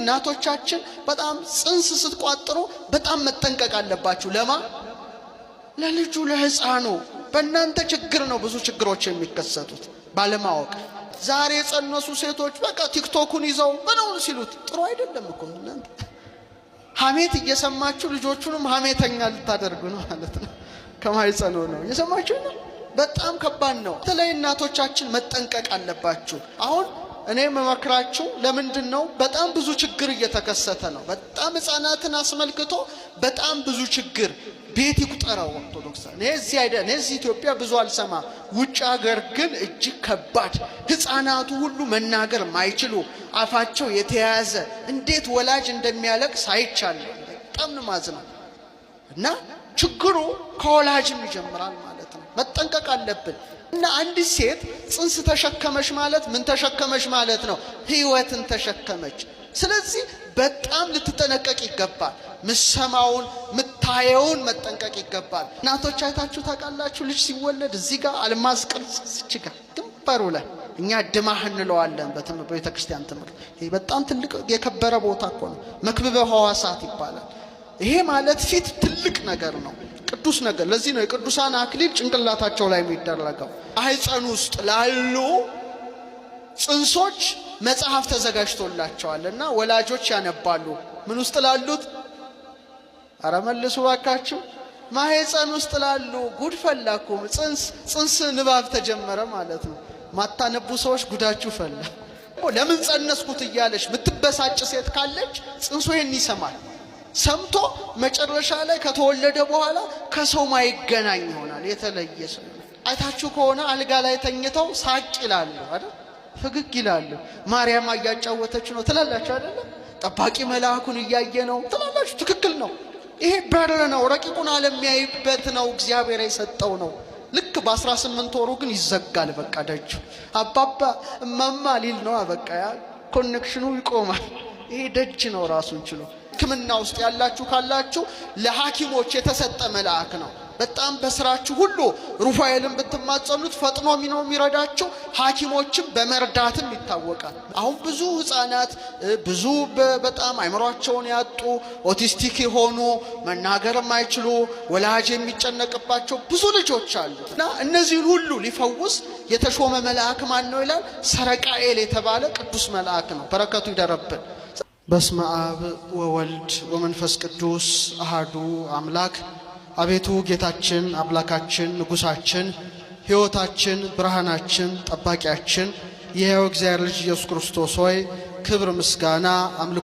እናቶቻችን በጣም ጽንስ ስትቋጥሩ በጣም መጠንቀቅ አለባችሁ። ለልጁ ለሕፃኑ በእናንተ ችግር ነው ብዙ ችግሮች የሚከሰቱት ባለማወቅ። ዛሬ የጸነሱ ሴቶች በቃ ቲክቶኩን ይዘው በነውን ሲሉት ጥሩ አይደለም እኮ እናንተ ሐሜት እየሰማችሁ ልጆቹንም ሐሜተኛ ልታደርጉ ነው ማለት ነው። ከማይጸኑ ነው እየሰማችሁ ነው። በጣም ከባድ ነው። በተለይ እናቶቻችን መጠንቀቅ አለባችሁ። አሁን እኔ መመክራችሁ ለምንድነው በጣም ብዙ ችግር እየተከሰተ ነው። በጣም ሕፃናትን አስመልክቶ በጣም ብዙ ችግር ቤት ይቁጠረው ኦርቶዶክስ እዚህ ኢትዮጵያ ብዙ አልሰማ። ውጭ ሀገር ግን እጅግ ከባድ ሕፃናቱ ሁሉ መናገር ማይችሉ አፋቸው የተያዘ እንዴት ወላጅ እንደሚያለቅስ አይቻለሁ። በጣም ነው ማዝነው። እና ችግሩ ከወላጅም ይጀምራል ማለት ነው። መጠንቀቅ አለብን። እና አንዲት ሴት ጽንስ ተሸከመች ማለት ምን ተሸከመች ማለት ነው? ሕይወትን ተሸከመች። ስለዚህ በጣም ልትጠነቀቅ ይገባል። ምሰማውን ምታየውን መጠንቀቅ ይገባል። እናቶች አይታችሁ ታውቃላችሁ? ልጅ ሲወለድ እዚህ ጋር አልማዝ ቅርጽ እዚህ ጋር ግንባሩ ላይ እኛ ድማህ እንለዋለን በቤተ ክርስቲያን ትምህርት። ይሄ በጣም ትልቅ የከበረ ቦታ እኮ ነው። መክብበ ሕዋሳት ይባላል። ይሄ ማለት ፊት ትልቅ ነገር ነው፣ ቅዱስ ነገር። ለዚህ ነው የቅዱሳን አክሊል ጭንቅላታቸው ላይ የሚደረገው። ማህፀን ውስጥ ላሉ ጽንሶች መጽሐፍ ተዘጋጅቶላቸዋልና ወላጆች ያነባሉ። ምን ውስጥ ላሉት? አረ መልሱ ባካችሁ። ማህፀን ውስጥ ላሉ ጉድ ፈላኩ። ጽንስ ንባብ ተጀመረ ማለት ነው። ማታነቡ ሰዎች ጉዳችሁ ፈላ። ለምን ጸነስኩት እያለች ምትበሳጭ ሴት ካለች ጽንሱ ይሄን ይሰማል። ሰምቶ መጨረሻ ላይ ከተወለደ በኋላ ከሰው ማይገናኝ ይሆናል። የተለየ ሰው አይታችሁ ከሆነ አልጋ ላይ ተኝተው ሳቅ ይላሉ አይደል? ፈገግ ይላሉ። ማርያም እያጫወተች ነው ትላላችሁ አይደል? ጠባቂ መልአኩን እያየ ነው ትላላችሁ። ትክክል ነው። ይሄ በር ነው፣ ረቂቁን ዓለም የሚያይበት ነው፣ እግዚአብሔር የሰጠው ነው። ልክ በ18 ወሩ ግን ይዘጋል። በቃ ደጁ አባባ እማማ ሊል ነው። በቃ ያ ኮኔክሽኑ ይቆማል። ይሄ ደጅ ነው ራሱን ችሎ። ሕክምና ውስጥ ያላችሁ ካላችሁ ለሐኪሞች የተሰጠ መልአክ ነው። በጣም በስራችሁ ሁሉ ሩፋኤልን ብትማጸኑት ፈጥኖ ነው የሚረዳችሁ። ሐኪሞችም በመርዳትም ይታወቃል። አሁን ብዙ ሕፃናት ብዙ በጣም አይምሯቸውን ያጡ ኦቲስቲክ የሆኑ መናገር የማይችሉ ወላጅ የሚጨነቅባቸው ብዙ ልጆች አሉ። እና እነዚህን ሁሉ ሊፈውስ የተሾመ መልአክ ማን ነው ይላል? ሰረቃኤል የተባለ ቅዱስ መልአክ ነው። በረከቱ ይደረብን። በስመ አብ ወወልድ ወመንፈስ ቅዱስ አሃዱ አምላክ። አቤቱ ጌታችን አምላካችን ንጉሳችን ሕይወታችን ብርሃናችን ጠባቂያችን የሕያው እግዚአብሔር ልጅ ኢየሱስ ክርስቶስ ሆይ ክብር ምስጋና